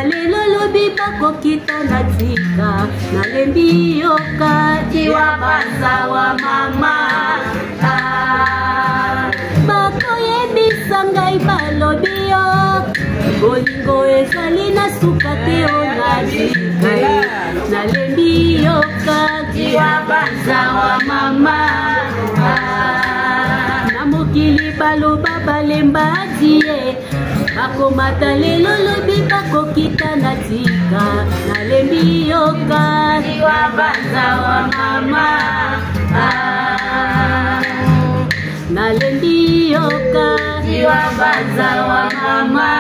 lelo lobi bakokita na tika nalembi yo kati wa banza wa mama bakoyebisa ngai balobi yo bolingo ezali na suka te onatika nalembi yo kati wa banza wa mama na mokili baloba balemba die bakomata lelo lobi bakokita na tika nalembi yo kati wa banza wa mama nalembi yo kati wa banza wa mama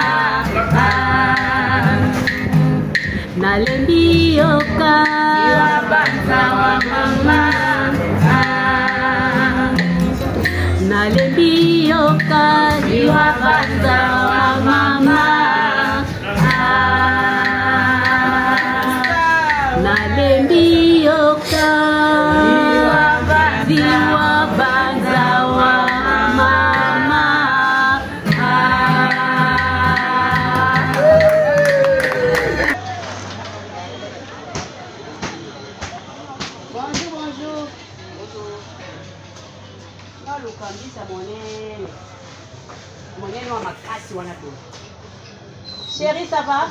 nalembi yo kati wa banza wa mama nalembi yo kati wa banza wa mama nalembi yo kati wa banza wa mama Bonjour. Lukambisa monene wa makasi wana tu. Chérie, ça va?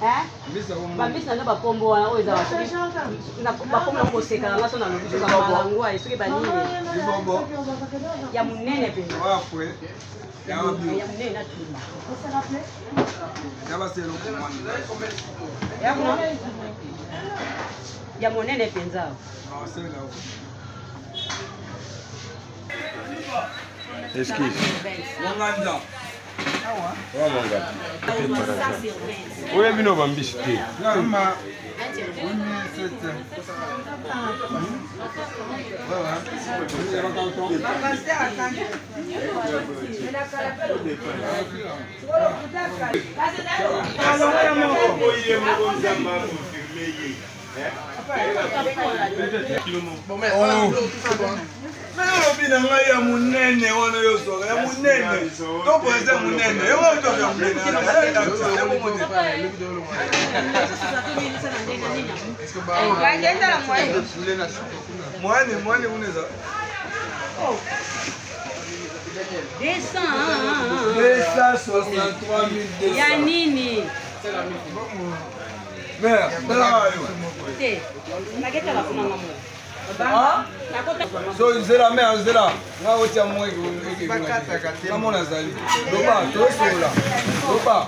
Hein? Bambisa na bakombo wana oyo za watu. Na bakombo na koseka na ngaso na lobiso ka malangwa esoki banini. Ya munene pe. Wafwe. Ya munene na tu. Ya baselo komanda. Ya munene penza. Ah, c'est là. Esquisse. Monganda. Wa monganda. Oya bino bambisi te. Mama. Bina ngai ya munene wana yo soka ya munene to poze munene yo to ya munene mwani uneza ya nini mère so zela mère zela nga otia moi kama nazali loba tosola loba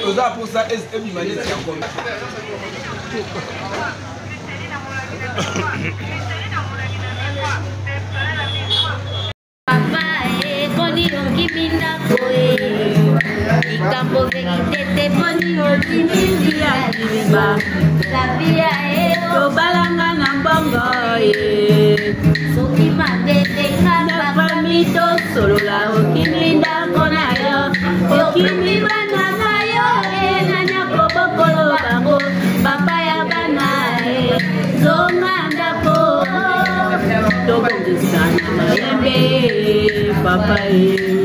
oza pour ça et bimaneti ya comme papa koni okibinda koe ikambo vekite te poni okibindi ya liba sabia tobalanga na mbongo soki mabete kafami tosolola okibinda kona yo okimi bana na yo nanya kobokolo bango papa ya bana zonga ndako tobongisana mayembe papa ayele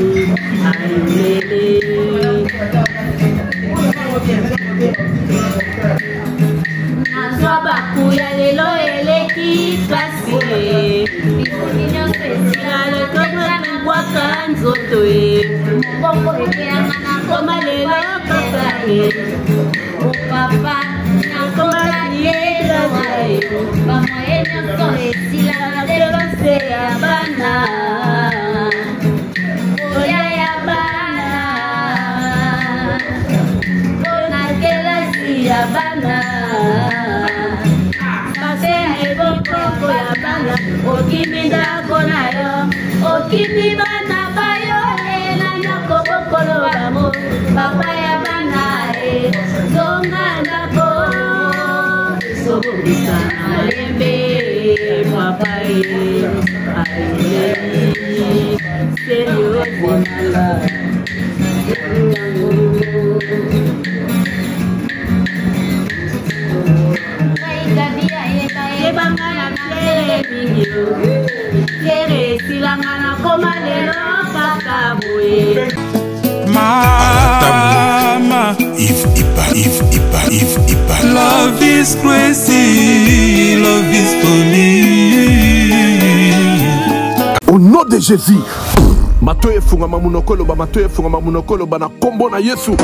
nazwa bakuya lelo eleki kasi nalekobwaka nzoto mobongo ekeyanga nakoma lelo papa opapa nakoma lielawa bamoye nyonso esilaka lelo se ya bana oya ya bana mpona kelasi ya bana basene bokoko ya bana okimi ndako na yo okimi bana bayo na nyoko bokolo bango papa ya bana zonga ndako sobobisa na malembe papa ayeli seriozimala yebanga na plere mingi plere silanga na koma lelo kaka boye mama is crazy, love is funny. Au nom de Jésus, matoye funga mamunokolo ba matoye funga mamunokolo ba na kombo na Yesu.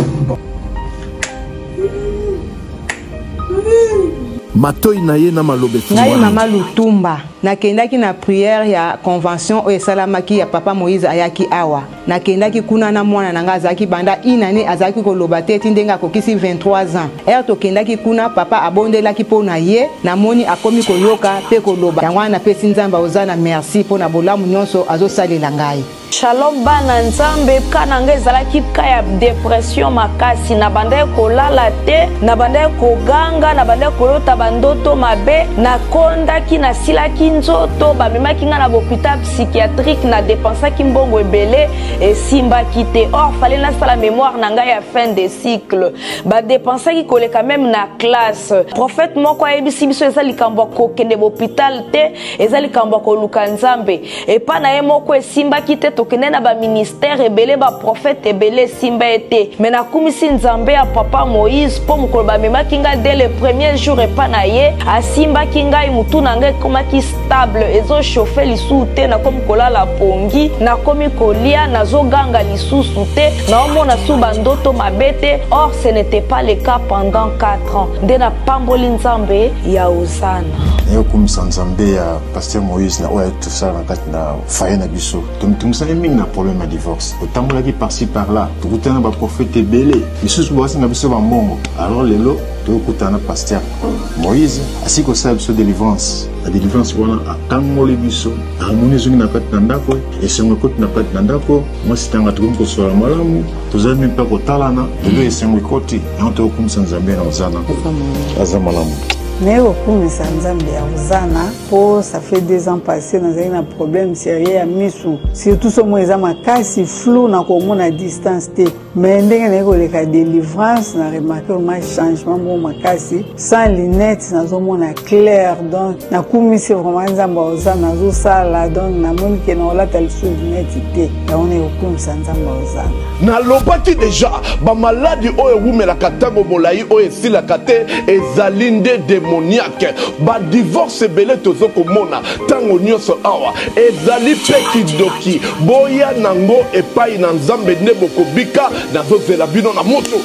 Matoyi na ye na malobe ngai mama Lutumba nakendaki na prière ya convention oyo esalamaki ya papa Moïse ayaki awa nakendaki kuna na mwana nanga azalaki banda inane azalaki koloba te eti ndenge akokisi 23 ans ere tokendaki kuna papa abondelaki mpo na ye namoni akomi koyoka mpe koloba yango wana napesi nzambe oza na merci mpo na bolamu nyonso azosalela ngai. Shalom bana nzambe kana ngai ezalaki ka ya depression makasi na banda kolala te na banda koganga na banda kolota bandoto mabe na kondaki na silaki nzoto bamemaki nga na hôpital psychiatrique na dépensaki mbongo ebele esimbaki te or fallait nasala mémoire na ngai ya fin de cycle ba dépensaki koleka même na classe prophète moko ayebisi biso eza likambo kokende hôpital te eza likambo koluka nzambe epa na ye moko esimbaki te tokende na ba ministère ebele ba prophète ebele simba ete mais nakumisi nzambe ya papa Moïse po mokolo bamemaki nga dès le premier jour epa na ye asimbaki ngai mutu na ngai komaki stable ezo chauffer lisusu te na komi kolala pongi na komi kolia nazoganga lisusu te na omona su bandoto mabe te or ce n'était pas le cas pendant 4 ans nde na pamboli nzambe ya Osana nayokumisa nzambe ya pasteur Moïse na oyo tosala na kati na faye na biso tomitungisaki mingi na problème ya divorce otambolaki par-ci par-là tokutana na baprofete ebele lisusu basinga biso bambongo alors lelo tokutana na pasteur Moïse asili kosala biso délivrance la délivrance wana atangoli biso harmonie ezongi na kati na ndako esengo ekoti na kati na ndako mwasi tanga tokomi kosola malamu tozali mpe kotalana lelo esengo ekoti yango tokokumisa nzambe na Osana aza malamu. Mais au kumisa nzambe ya Osana po ça fait 2 ans passés nazali na problème sérieux ya misu surtout so moza makasi flou na komona distance te mais ndenge na koleka délivrance na remarqué un changement bon makasi sans lunettes nazomona clair donc na kumisi vraiment nzambe ya Osana nazo sala donc na moni ke na olata lisu lunettes te ya on est au kumisa nzambe ya Osana na lobaki déjà ba maladie oyo wumelaka tango molai oyo esilaka te ezali nde démoniaque ba divorce ebele tozo komona tango nyonso awa ezali pe kidoki boya nango epai na nzambe nde bokobika nazozela bino na moto.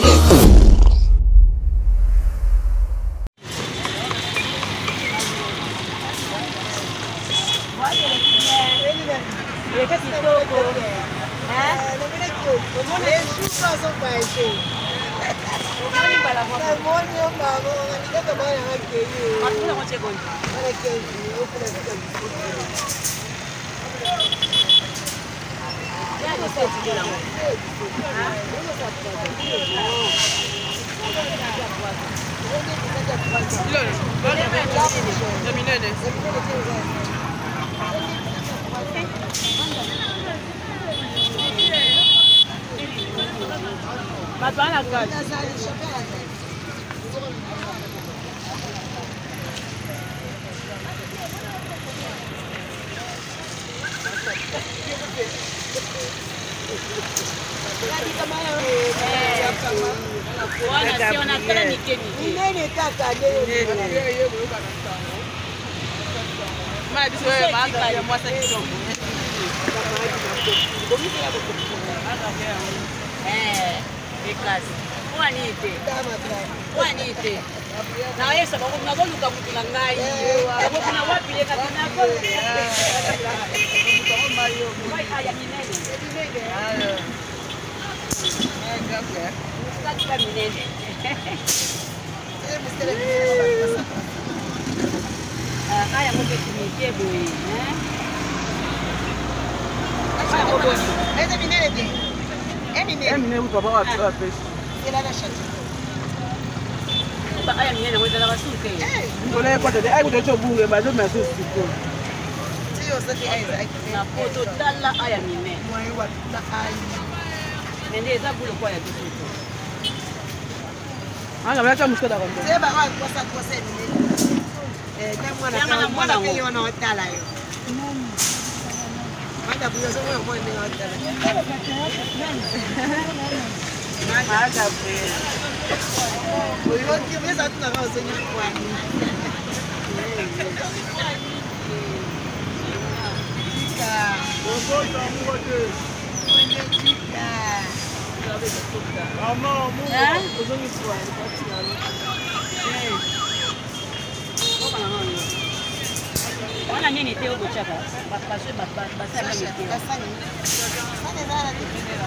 Wana nini teo bochaka baswe basa nini teo basani zara dikidera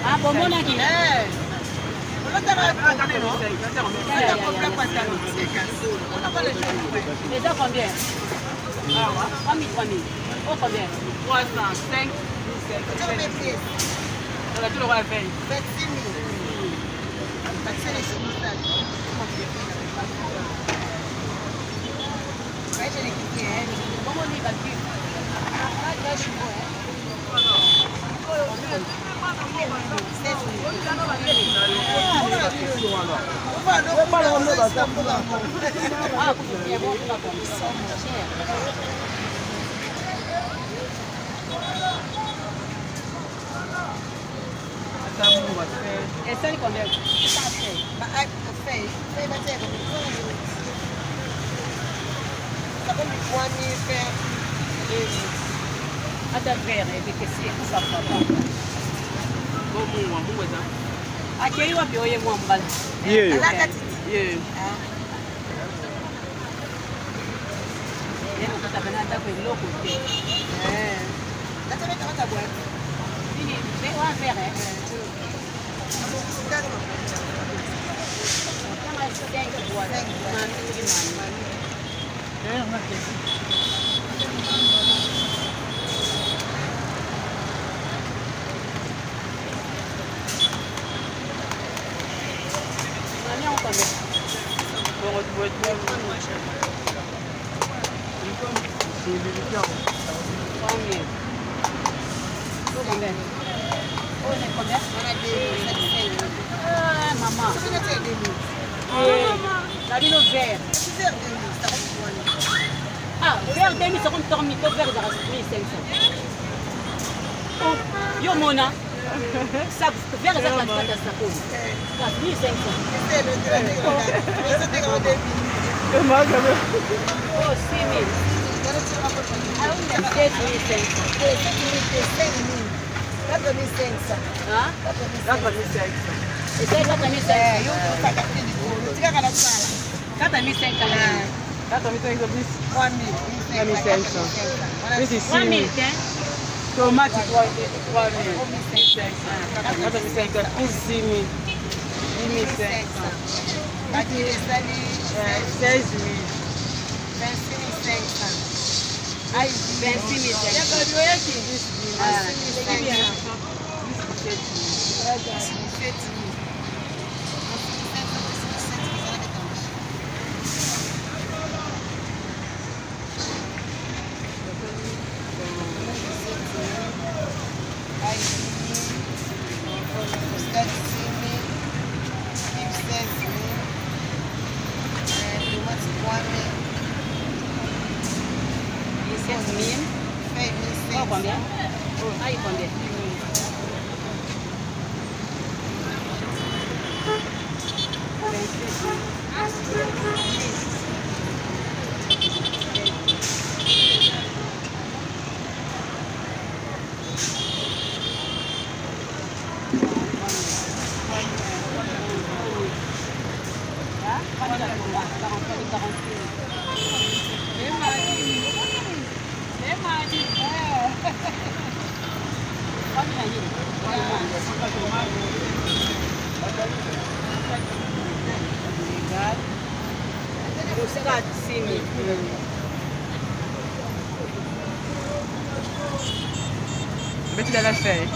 Ah, bon, mon aki. Déjà combien? 3000. Oh, combien? 305. Tu l'auras fait. 26 000. Comment on y va plus? Et ça, il combien? Ada ver, ele que se safa. Como muda. Aquele wapi oye mwambala. Yeah. Yeah. Yeye mtata banada kwa loko te. Data meta mata bwa. Ini be wa ver Kama sio bwa. Maman. La ville au vert. Ah, vert 2000, ça compte dormir, vert de 1500. Yo mona. Ça vert ça va pas ça pour. 1500. Oh, 6000. Ah oui, 7500. Hein? 4500. Et c'est 4500. Tomate 3 500 pour 6 000. 10 500. 16 000. 26 500. Aïe, 26 000. Combien? Aí, combien? Mettez dans la feuille.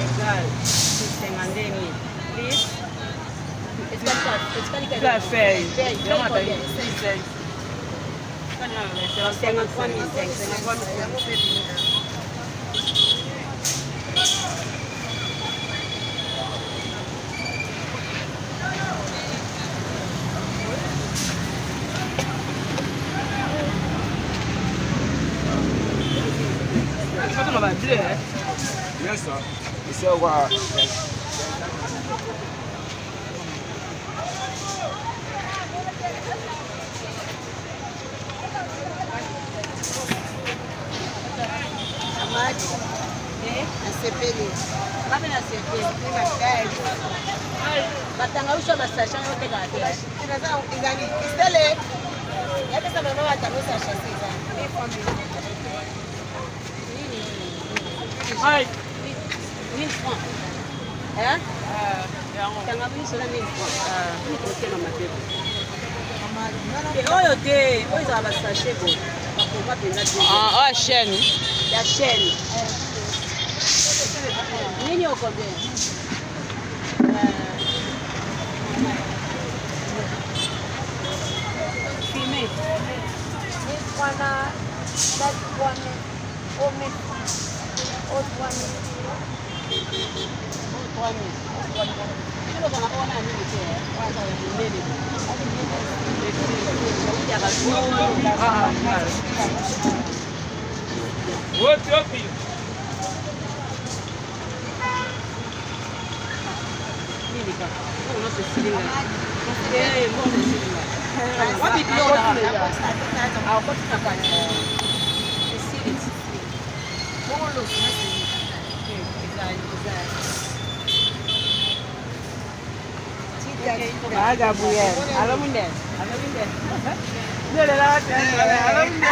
Égal. 52 000. Please. La feuille. C'est 53 500. On va bleu, hein? Bien ça. Ici, on va. Ay, 1000 francs. Hein? Tanga biso na 1000 francs. Oyo te, oyo za ba sachet bo. Bakoma penda te. Ah, chaîne. La chaîne. Nini au combien? Filmé. 1000 francs na 4 francs. Au mètre. Au 3 000. Au 3 000. Tu vas en avoir un ami qui est. Aga buyer. Alo munde. Alo munde. Dele la. Alo munde.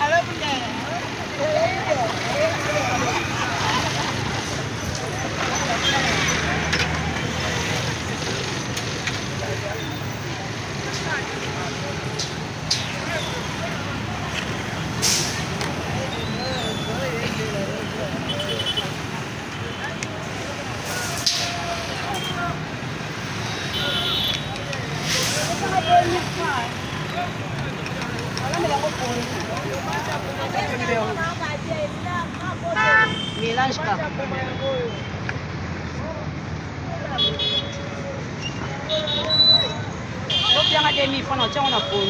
Alo munde. Mélange pas. Donc, il y a des demi francs, on a pour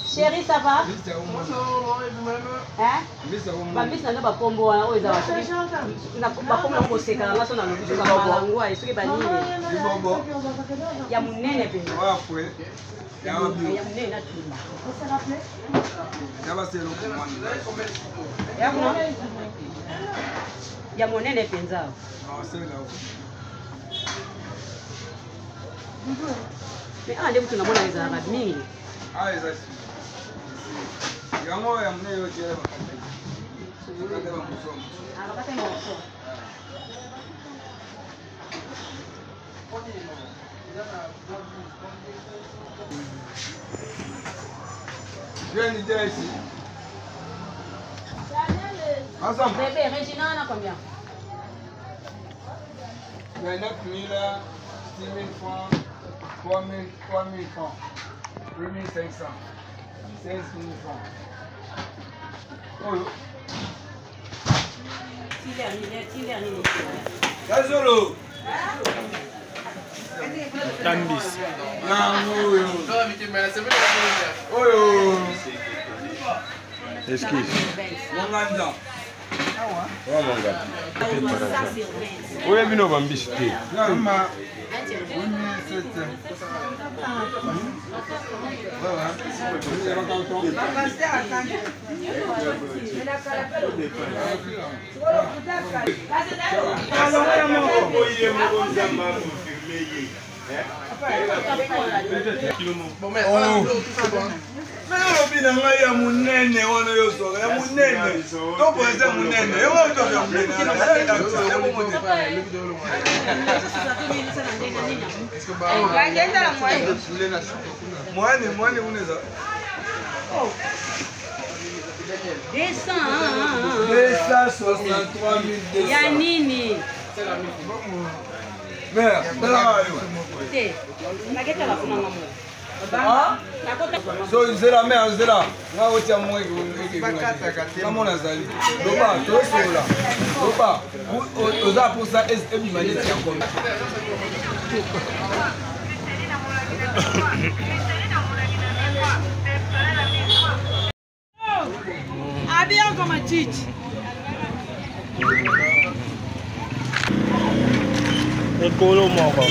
Chérie, ça va? Hein? Bambis na ba kombo wana oyo za na ba kombo ko seka na so na lobi so ba malango ay soki banini ya munene pe wa fwe ya munene na tuma ya ba selo ko mwana ya kuna ya monene penza. Ah, c'est là. Mais ande mtu ngamona hizo za mingi. Ah, hizo. Yango ya mne yo jela bakata. Bakata ba musomo. Ah, bakata ngoso. Viens ici. Ensemble. Bébé, Regina, on a combien? 29 000, 6 000 francs, 3 000 francs, 8 500, 16 000 francs. Oh, Gazolo! Tambis. Esquisse. Monganda. Wa monganda. Oya bino bambisi te. Nama. Nalobi na ngai ya munene wana yo soka ya munene to pose munene yo to ya munene mwani uneza 263 ya nini? Mère, Te, naketa la kuna mamu. so nzela mère nzela nga otia mweki kamona zali loba tosola loba oza posa ebima neti ya kombe Abia kama chichi. Ekolo moko.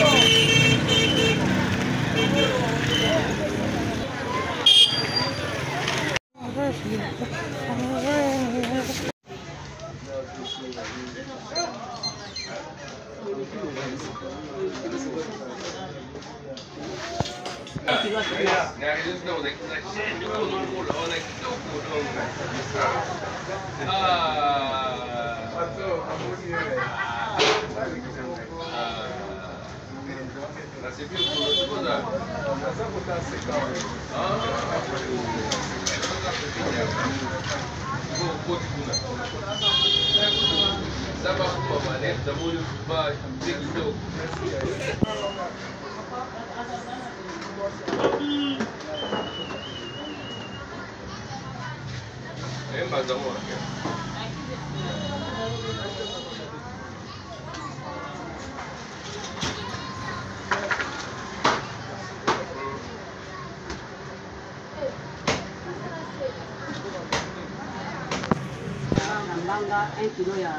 Nambanga 1 kilo ya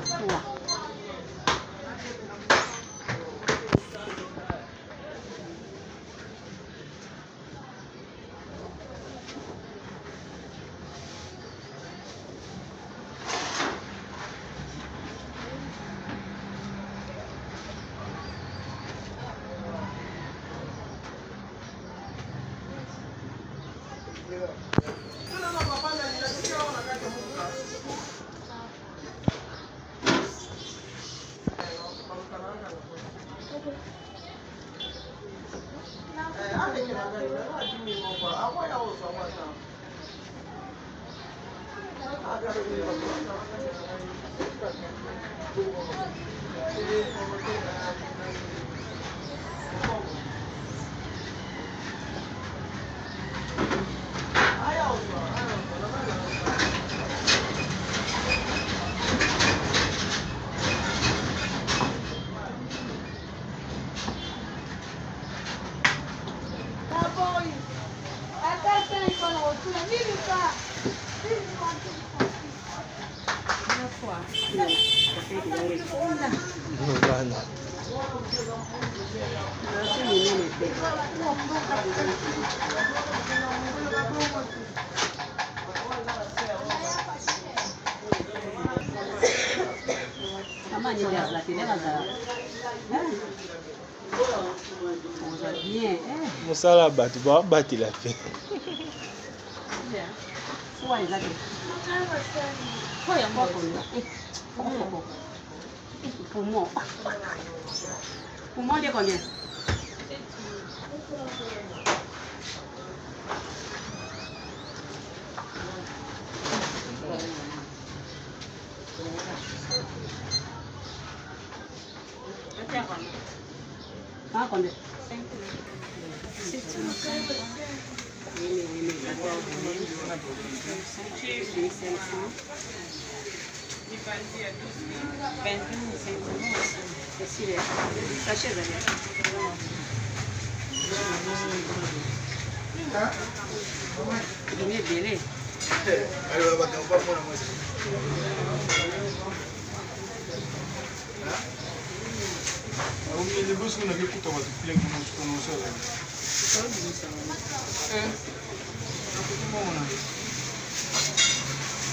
soa. Mosala batu ba bati la fe. Poumon de combien? Ah, combien? 5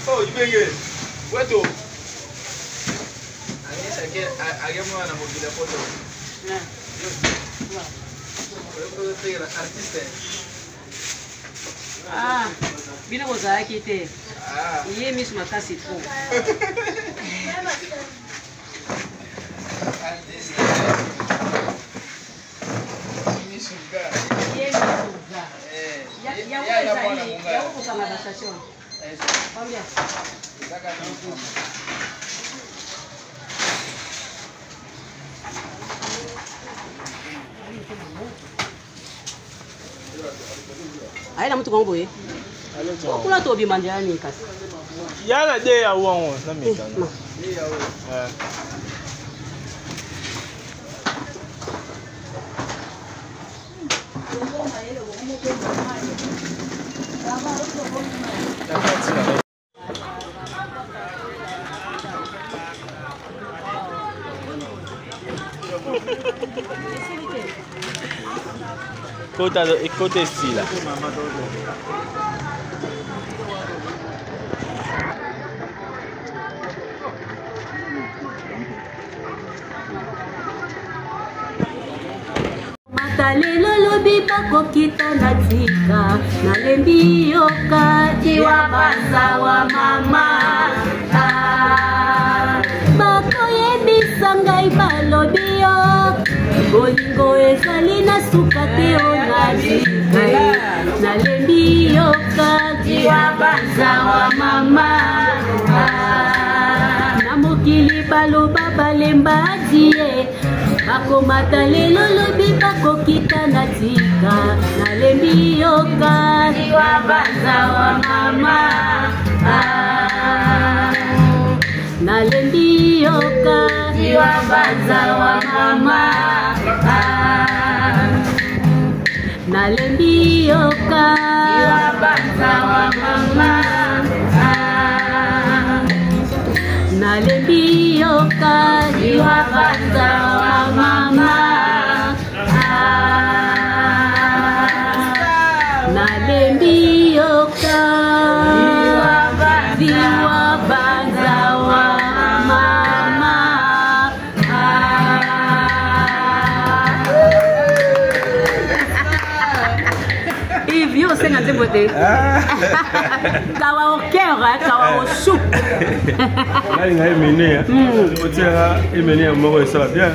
Oh, Ibenge, wetu. Agemo na mobile photo. Artiste. Ah, bino kozala kite. Ah, iye misu makasi trop. Artiste. Misu ga. Iye misu ga. Ya kusanga na station. Combien? Aina mtu kongo ye. Kula to bi manjani kasi. Yala de ya wongo na mitana. Côté style. Matalelo lobi bakokita na tika nalembi yokati wa banza wa mama bakoyebisa ngai balobi yo bolingo ezali na suka te onazikai nalembi yokati wa banza wa mama na mokili baloba balemba die bakomata lelo lobi bakokita na tika nalembi yokati wa banza wa mama nalembi yokati wa banza wa mama nalembi yokati wa banza wa mama nalembi yokati wa banza wa mama nalembi yokati wa banza wa mama Yves, yo senga te bote kawa au cœur, kawa au chou. Là, il y a une menée. On tient une menée à mort et ça va bien.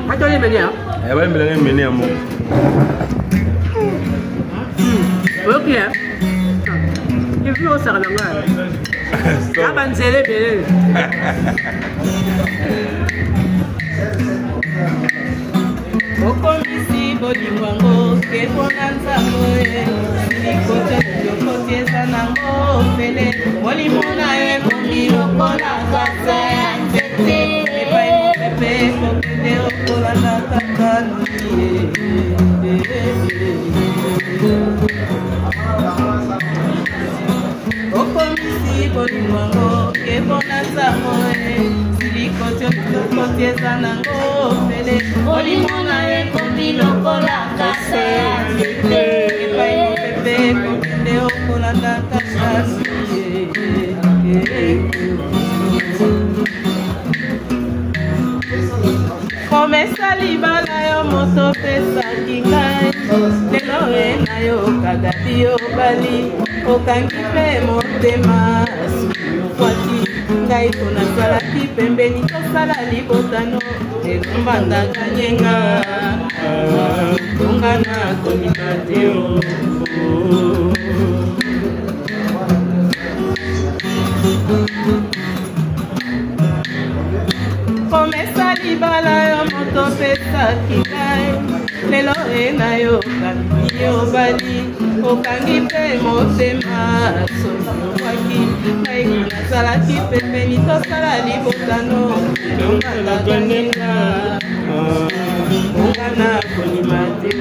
Attends, une menée. Elle va me une menée à mort. Ok. Il faut ça là. Ah, ben c'est bien. Okomisi bolingo kepona nzambo ye likote lokoti eza nango ofele molimo na ye komi lokola kasa ya nzete epai mopepe kokende okolanda takanuni okomisi bolingo kepona nzambo ye likote lokoti eza nango ofele molimo na ye komi lokola kasa ya nzete epai mopepe kokende okolanda takanuni soki obali okangi mpe motema soki okwati ngai po nasalaki pembeni tosala libotano ekombandaka nyenga bonga na komina te komesa libala yo moto pesaki ngai lelo ena yo kangi obali okangi mpe motema soki okwaki ngai nazalaki pembeni tosala libotano elongandaka nyenga bonga na konima te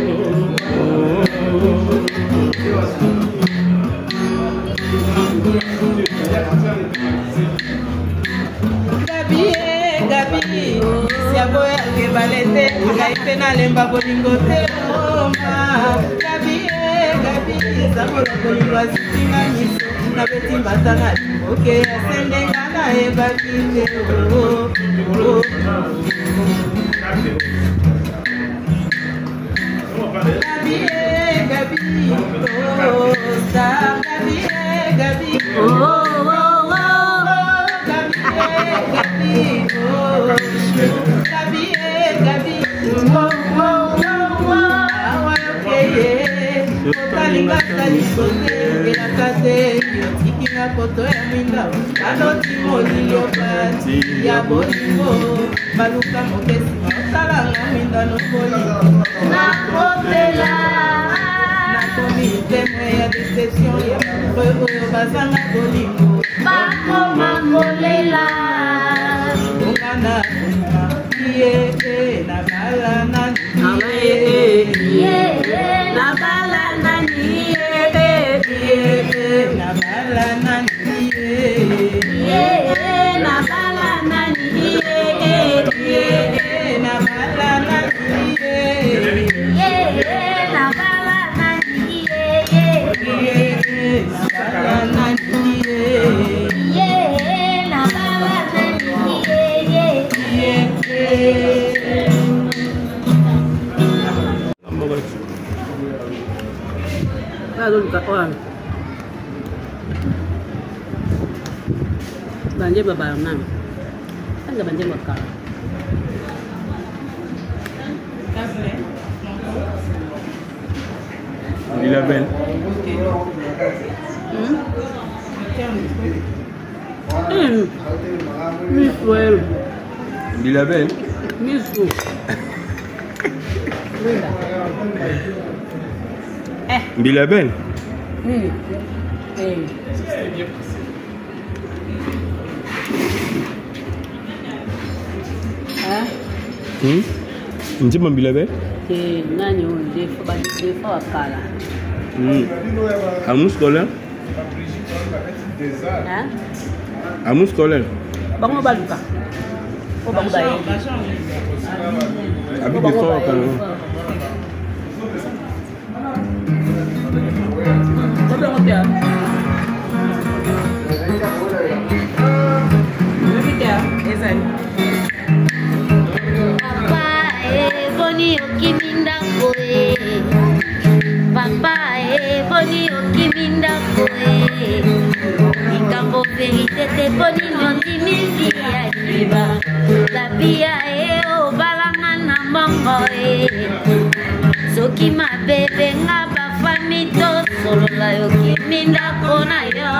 Gabi, siaboya kebale te, ngai mpe nalemba bolingo te oma. Gabi, zakola bolingo azitinga miso, nabeti mbata na limoke, asendenga na ebaki te Gabi, tosa, Gabi, Gabi, otalinga talisote elaka te yotikinga poto ya minda aloti molilo pati ya bolingo baluka mokesima otalanga minda nokolingo nakopela nakomi temwe ya deception ya bapreuve oyo bazanga bolingo bakoma kolela ongana ye na bala nani na bala nani na bala nani na bala nani na bala nani na bala Banjir babarangan, kan nggak banjir bakal. Bila ben. Misuel. Bila ben. Misu. Bila ben. Njema bila be? Nani defa wakala. Amus scolaire? Amus scolaire? Bango baluka. O bango bayi. Abi defa wakala. Bango pia. Papa boni okiminda koe ikambo verite te boni nyonti mindi ya kiba tabia obalanga na mbongo soki mabebe nga bafami tosolola yokiminda kona yo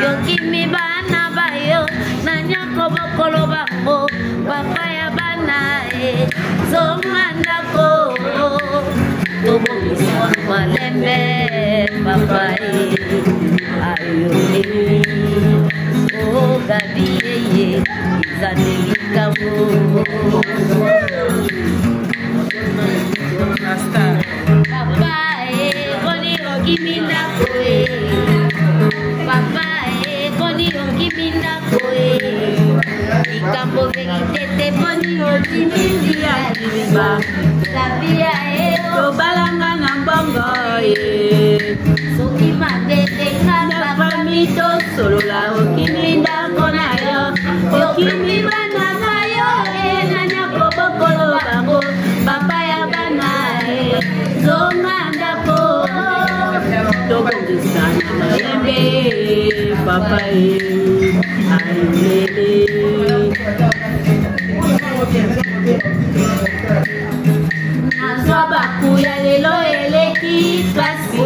yokimi bana bayo na nyako bokolo bango papa ya bana zonga ndako tobokisa malembe papai ayo o gabi ye zadelikamo papai boni okiminda koe papai boni okiminda koe ikambo vekitete boni otimindi ya liba tabia tobalanga na mbongo soki mabebe nga bafami tosolola okiminda kona yo okimi bana na yo na nyako bokolo bango papa ya bana zonga ndako tobongisana mayembe papa ayelele nazwa bakuya lelo eleki kasi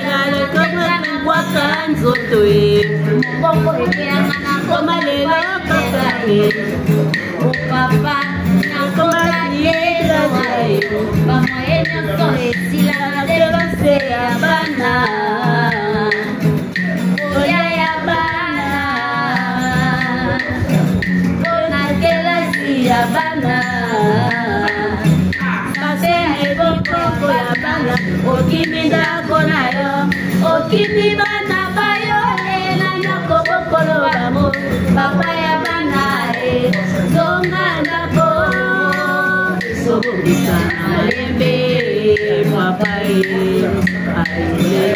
nalekobwaka nzoto moboko ekelanga nakoma lelo papa opapa nakoma yeloa bamoye nyonso esilanga lelo se ya bana oya ya bana mpona kelasi ya bana sase ebokoko ya bana okimi ndako na yo okimi bana bayo elanyako bokolo bamo papa ya bana zonga ndako sobongisana mayembe papa ayeli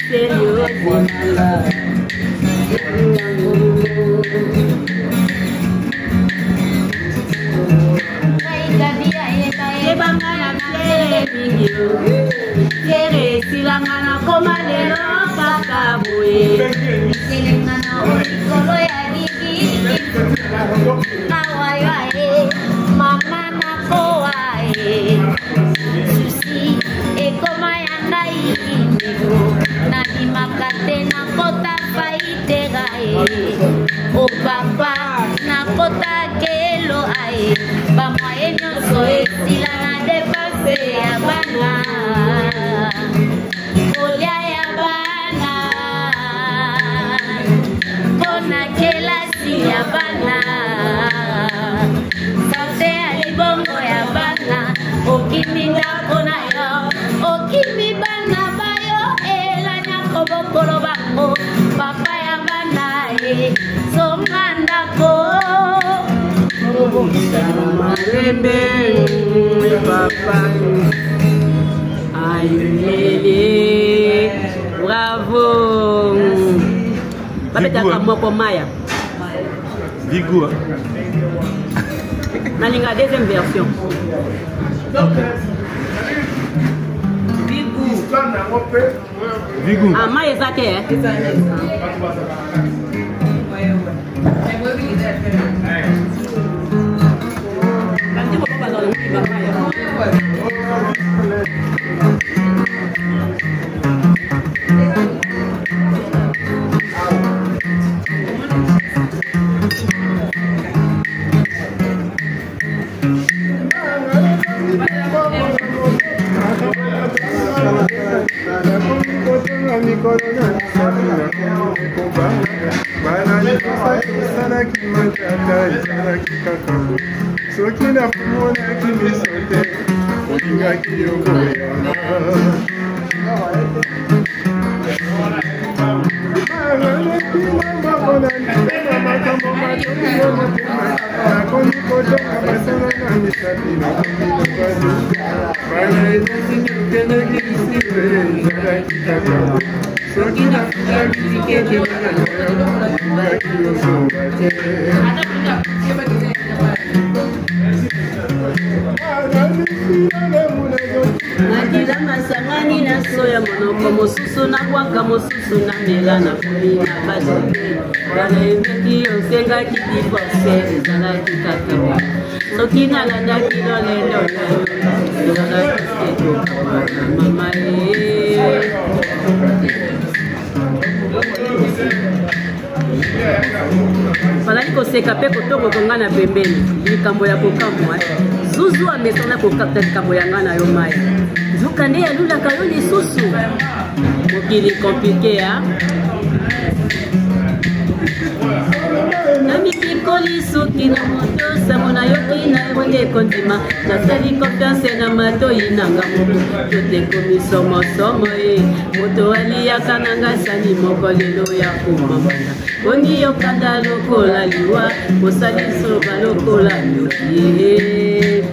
seriozimala yebanga na flere mingi flere esilanga na koma lelo kaka boye eselengana olikolo ya gigi nawayo aye mama nakowa susi ekoma ya ngai ndeko nabimaka te nakota faitera opapa nakota kelo aye bamoye nyonso esila na depanse ya bana kolia ya bana mpona kelasi ya bana sante ya libongo ya bana okimi ndako na yo okimi bana bayo elanyako bokolo bango papa ya bana zonga ndako malembe papa ayelele bravo babetaka moko maya Vigou nalinga deuxième version Vigou ama eza te soki namonaki miso te olingaki yokoyana mpona litema makambo matoki yo motema nakomi kotonga basala na misapi nakomi lobali bana etatini okendeki lisipe ezalaki kaka soki nafutaki tikete olingaki yosoba te nakila masangani na soya monoko mosusu na bwaka mosusu na mela na fuli na bajote bana ebeki osengaki divorce ezalaki kaka soki nalandaki lolendo na yo ezalaki sekokabana mama bazali koseka mpe kotoko nga na pembeni likambo ya kokamwa zuzu amesana kokata likambo ya nga na yo maya zuka nde yalulaka yo lisusu mokili komplike ya namipikoli suki na moto sango na yoki na eronde ekondima nasali konfiance na matoi nanga moto totekomi somosomo moto aliyaka nanga sani moko lelo ya komamana boni yokanda lokola liwa kosali soba lokola yoki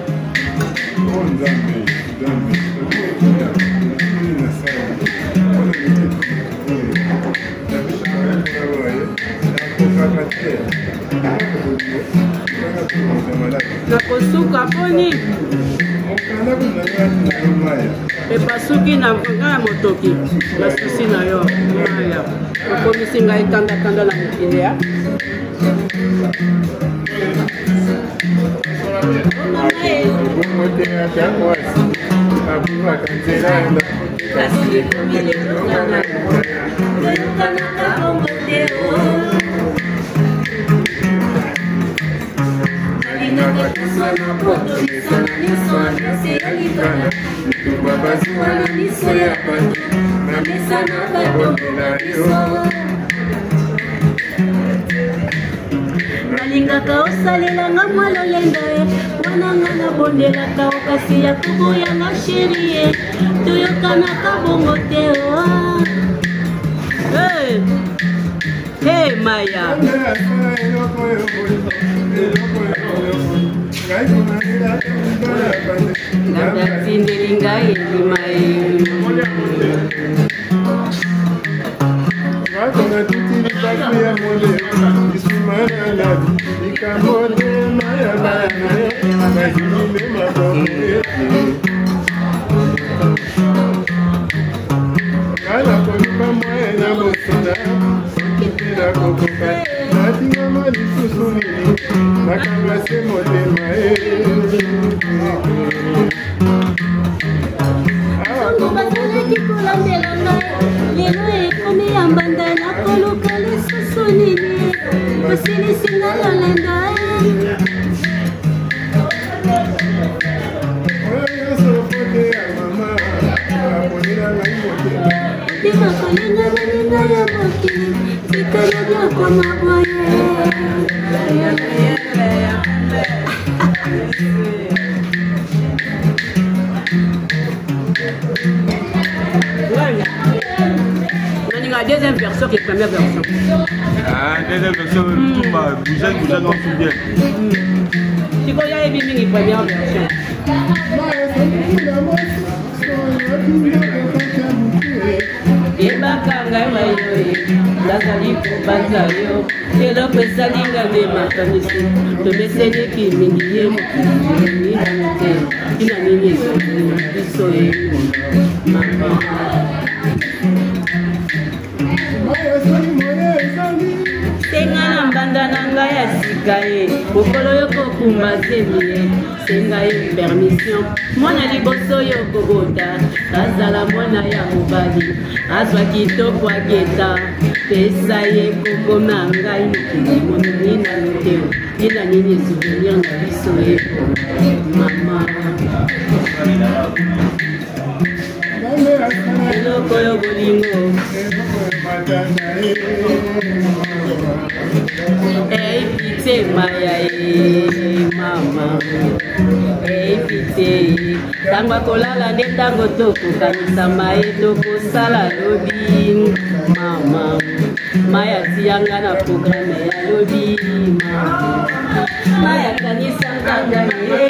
nakosuka poni epasuki na ngai motoki basusi na yo maya okomisi ngai kanda na mokili ya nalingaka osalelanga mwa lolendo ye wananga nabondelaka okasi ya koboyanga sheri ye toyokanaka bongo te Hey Maya nabatindeli ngai elima songo bazalaki kolandela ngai lelo ekomi ya mbanda nakoluka lisusu nini osilisinga lolendo ndima kolinga baninga ya mokili sikana byakoma boye la deuxième version qui est la première version. Ah, deuxième version, tout va bouger, non, tout bien. Tu connais les première version. Ebakanga mayo nazali kobanza yo eloko esalinga nde makanisi tomeseleki mingi ye mokili te tina nini ezali biso ye mama senga na mbanda na ngai ya sika ye mokolo yo kokumba zemi ye senga ye permission mwana liboso yo kobota azala mwana ya mobali azwa kitoko aketa pesa ye koko na ngai mokili monini na miteo ina nini souvenir na biso ye mama eloko yo bolingo pite maya mama pite ntango akolala nde ntango tokokanisama ye tokosala lobi mama maya tiyanga na programe ya lobi mama maya kanisanga ngai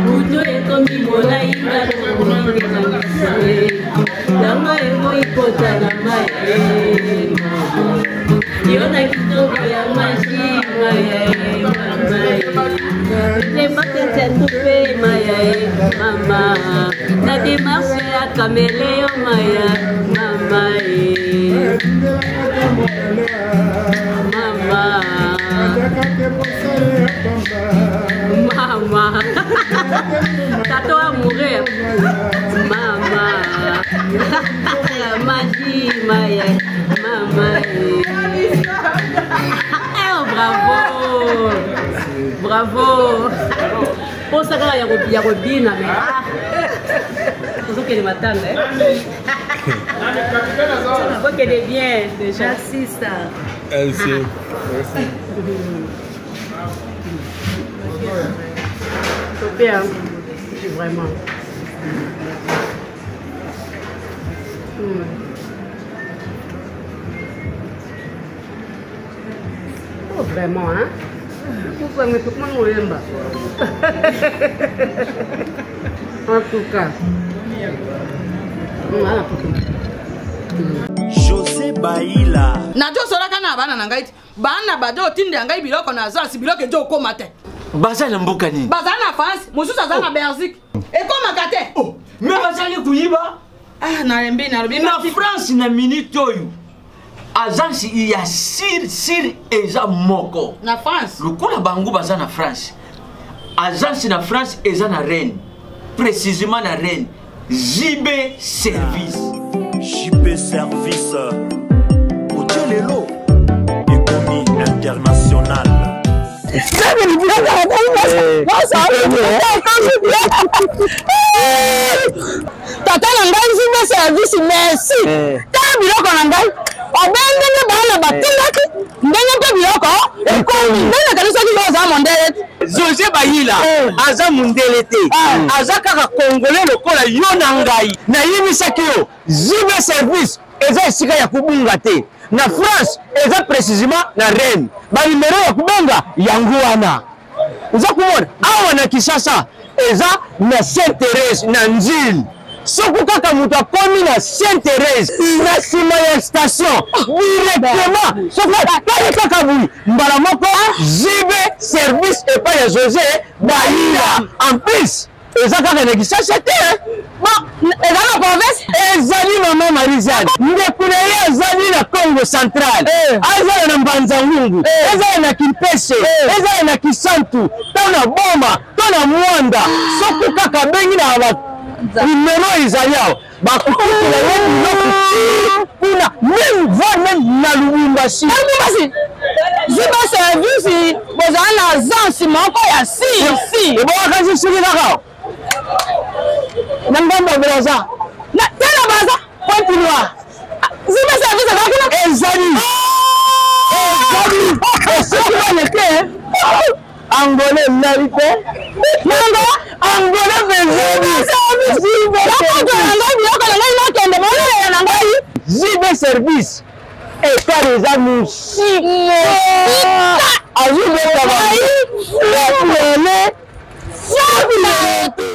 buto ekomi molai nanga emo ikota na maya yo na kitoko ya maji maya nepakete tupe maya mama na dimarshe ya kamele yo maya mama mama mama tato a mourir mama magie maya mama oh bravo bravo pour ça qu'il y a Robina mais pour ça qu'elle est matante faut qu'elle est bien déjà merci ça merci super vraiment oh vraiment hein vous pouvez tout le monde en tout cas José Baïla na jo sola kana bana na ngai bana bado tinde ngai biloko na zo si biloko jo ko mate baza na mboka nini baza na France mosusu aza na Belgique ekomaka te me bazali kuyiba na France na minute oyo agence ya sir eza moko na France lokola bango baza na France agence na France eza na Rennes précisément na Rennes JB Service Otelelo économie internationale tata na ngai JB Service merci tala biloko na ngai obendenge bana batindaki ndenge mpe biloko ekomi ndenge kanisaki oza mondele José Bayila aza mundele te aza kaka congolais lokola yo na ngai nayimisaki yo JB Service eza esika ya kubunga te na France eza précisément na Rennes banimero ya kubenga yango wana uza kumona awa na Kinshasa eza na Sainte-Thérèse na Njili soko kaka mutu akomi na Sainte-Thérèse na nsima ya station directement soko tali kaka bui mbala moko JB Service epai ya José Bayila en plus eza kaka na Kinshasa te eza na province ezali mama Marizane ndeko na ye azali na Congo central azala na Mbanza-Ngungu ezala na Kimpese ezala na Kisantu to na Boma to na Mwanda soko kaka bengi na numéro ezali awa bakukutela ye biloko kuna même voire même na Lubumbashi JB Service bozala na agence moko ya si ebowakasi soki kaka na ngambo belaza na tela baza point noir JB Service ezalaki ezali soki baneke angolais nali te nanga angolais JB Service ekare eza musika azubeta